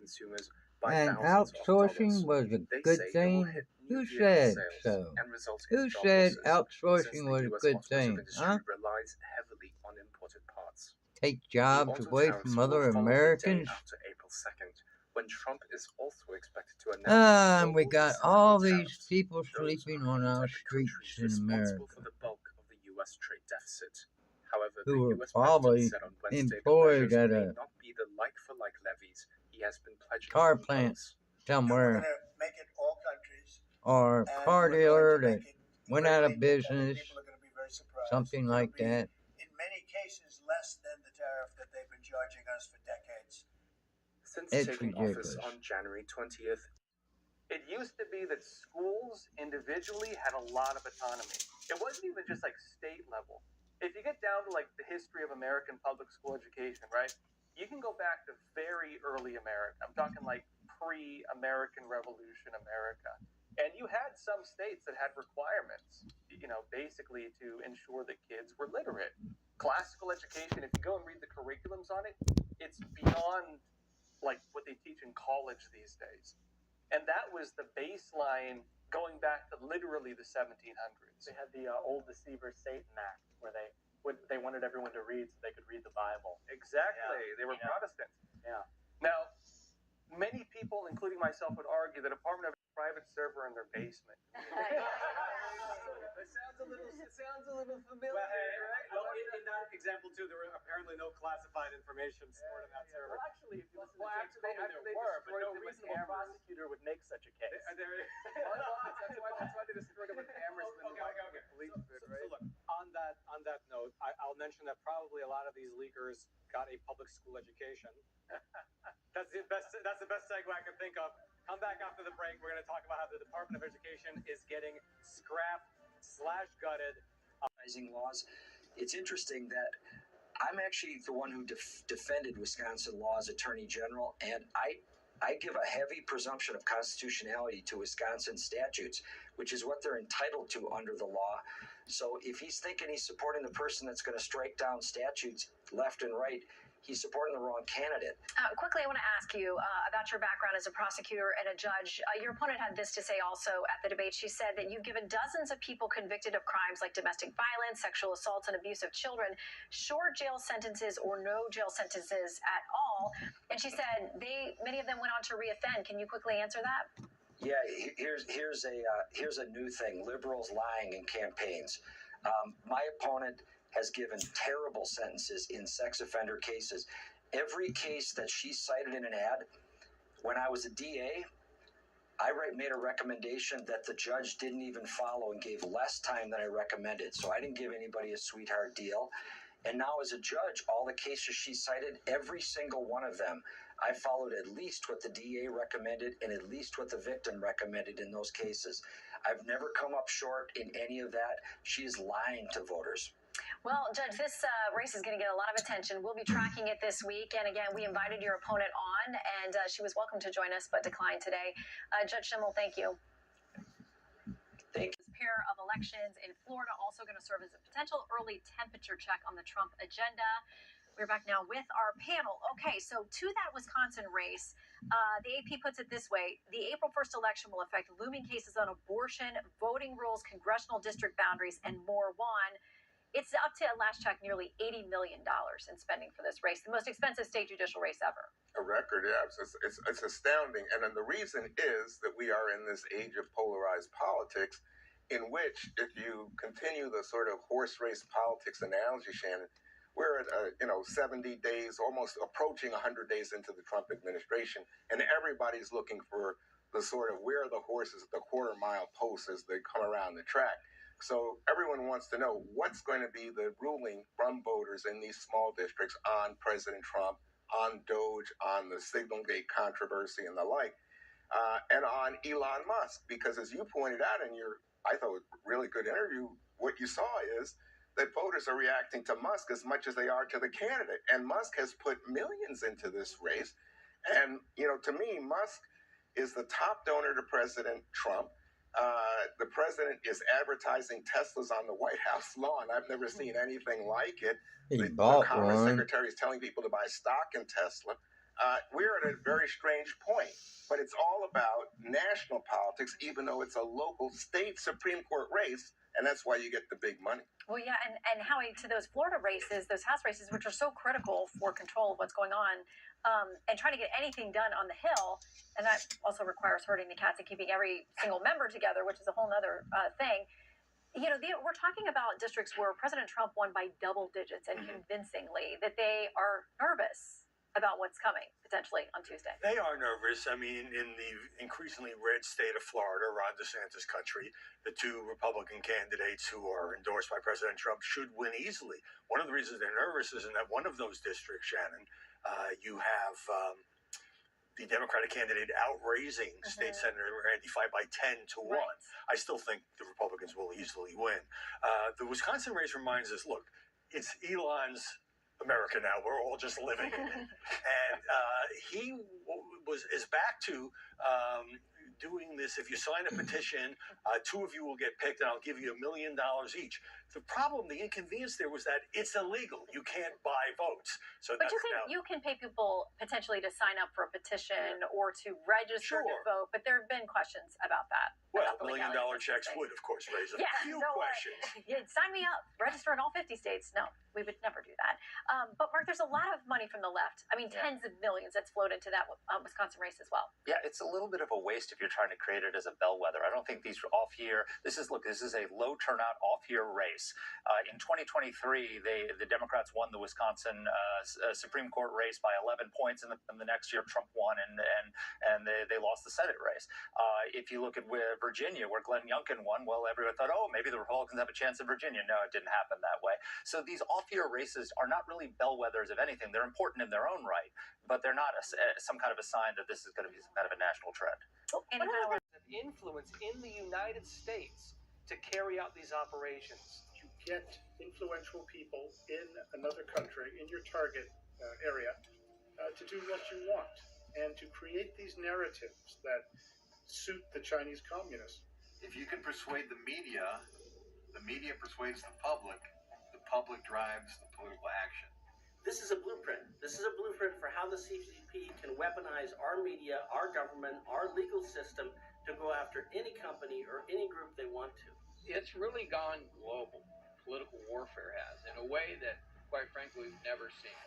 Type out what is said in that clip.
consumers by And thousands of outsourcing dollars. was a They good say it will thing? hit new Who vehicle said sales so? and result in Who job said losses, since outsourcing the was a US good automotive thing, industry huh? relies heavily on imported parts. Take The jobs auto away tariffs from will other follow the day Americans? after April 2nd, when Trump is also expected to announce And we global got reciprocal all these tariffs. people Those sleeping are on aimed our at the streets countries in responsible for America the bulk of the US trade deficit. However, the who were US president probably said on Wednesday the employed measures at may a not be the like-for-like levies he has been pledging to car plant impose. And we're going somewhere to make it all countries, or and car we're going dealer to that make it went very out of lenient. I think business, people are going to be very surprised. something It'll like be, that. in many cases, less than the tariff that they've been charging us for decades. Since It's taking office ridiculous. on January 20th, it used to be that schools individually had a lot of autonomy. It wasn't even just like state level. If you get down to like the history of American public school education, right? You can go back to very early America. I'm talking like pre-American Revolution America. And you had some states that had requirements, basically to ensure that kids were literate. Classical education, if you go and read the curriculums on it, it's beyond like what they teach in college these days. And that was the baseline going back to literally the 1700s. They had the Old Deceiver Satan Act, where they wanted everyone to read so they could read the Bible. Exactly. Yeah. They were Protestants. Yeah. Now, many people, including myself, would argue that apartment have a private server in their basement. It sounds a little familiar, well, right? Well, in that example too, there were apparently no classified information stored in that server. Well, actually, if you listen to James Coleman, there were, but no reasonable prosecutor would make such a case. That's why they destroyed it with cameras. Okay. Police did, So right? look, on that note, I'll mention that probably a lot of these leakers got a public school education. That's the best segue I can think of. Come back after the break. We're going to talk about how the Department of Education is getting scrapped/gutted. Laws. It's interesting that I'm actually the one who defended Wisconsin law's attorney general, and I give a heavy presumption of constitutionality to Wisconsin statutes, which is what they're entitled to under the law. So if he's thinking he's supporting the person that's going to strike down statutes left and right, he's supporting the wrong candidate. Quickly, I want to ask you about your background as a prosecutor and a judge. Your opponent had this to say also at the debate. She said that you've given dozens of people convicted of crimes like domestic violence, sexual assaults, and abuse of children short jail sentences or no jail sentences at all. And she said many of them went on to reoffend. Can you quickly answer that? Yeah, here's a new thing: liberals lying in campaigns. My opponent has given terrible sentences in sex offender cases. Every case that she cited in an ad, when I was a DA, I made a recommendation that the judge didn't even follow and gave less time than I recommended. So I didn't give anybody a sweetheart deal. And now as a judge, all the cases she cited, every single one of them, I followed at least what the DA recommended and at least what the victim recommended in those cases. I've never come up short in any of that. She is lying to voters. Well, Judge, this race is going to get a lot of attention. We'll be tracking it this week. And again, we invited your opponent on, and she was welcome to join us, but declined today. Judge Schimmel, thank you. Thank you. This pair of elections in Florida also going to serve as a potential early temperature check on the Trump agenda. We're back now with our panel. Okay, so to that Wisconsin race, the AP puts it this way. The April 1st election will affect looming cases on abortion, voting rules, congressional district boundaries, and more. Juan, it's up to, last check, nearly $80 million in spending for this race, the most expensive state judicial race ever. A record, yeah. It's astounding. And then the reason is that we are in this age of polarized politics in which, if you continue the sort of horse race politics analogy, Shannon, we're at 70 days, almost approaching 100 days into the Trump administration, and everybody's looking for the sort of where are the horses at the quarter-mile post as they come around the track. So everyone wants to know what's going to be the ruling from voters in these small districts on President Trump, on Doge, on the Signalgate controversy and the like, and on Elon Musk. Because as you pointed out in your, I thought, really good interview, what you saw is that voters are reacting to Musk as much as they are to the candidate. And Musk has put millions into this race. And, to me, Musk is the top donor to President Trump. The president is advertising Teslas on the White House lawn. I've never seen anything like it. He The bought Commerce one. Secretary is telling people to buy stock in Tesla. we're at a very strange point. But it's all about national politics, even though it's a local state Supreme Court race, and that's why you get the big money. Well, yeah, and Howie, to those Florida races, those House races, which are so critical for control of what's going on, and trying to get anything done on the Hill, and that also requires herding the cats and keeping every single member together, which is a whole other thing. You know, we're talking about districts where President Trump won by double digits and convincingly, that they are nervous about what's coming potentially on Tuesday. They are nervous. I mean, in the increasingly red state of Florida, Ron DeSantis country, the two Republican candidates who are endorsed by President Trump should win easily. One of the reasons they're nervous is in that one of those districts, Shannon, you have the Democratic candidate outraising State Senator Randy Fein by 10 to 1. Right. I still think the Republicans will easily win. The Wisconsin race reminds us, look, it's Elon's America now. We're all just living in it. And he is back to doing this. If you sign a petition, two of you will get picked, and I'll give you $1 million each. The problem, the inconvenience there was that it's illegal. You can't buy votes. So But that's you can pay people potentially to sign up for a petition or to register to Sure. vote, but there have been questions about that. well, about the $1 million legality of checks things. would, of course, raise a Yeah, few no way. questions. Yeah, sign me up. Register in all 50 states. No, we would never do that. But Mark, there's a lot of money from the left. I mean, tens of millions that's flowed into that Wisconsin race as well. Yeah, it's a little bit of a waste if you're trying to create it as a bellwether. I don't think these off-year. This is a low turnout off-year race. In 2023, the Democrats won the Wisconsin Supreme Court race by 11 points, and the next year Trump won, and they lost the Senate race. If you look at Virginia, where Glenn Youngkin won, well, everyone thought, oh, maybe the Republicans have a chance in Virginia. No, it didn't happen that way. So these off-year races are not really bellwethers of anything. They're important in their own right, but they're not some kind of a sign that this is going to be some kind of a national trend. And Howard, Influence in the United States to carry out these operations. You get influential people in another country, in your target area, to do what you want and to create these narratives that suit the Chinese communists. If you can persuade the media persuades the public drives the political action. This is a blueprint. This is a blueprint for how the CCP can weaponize our media, our government, our legal system to go after any company or any group they want to. It's really gone global. Political warfare has, in a way that, quite frankly, we've never seen.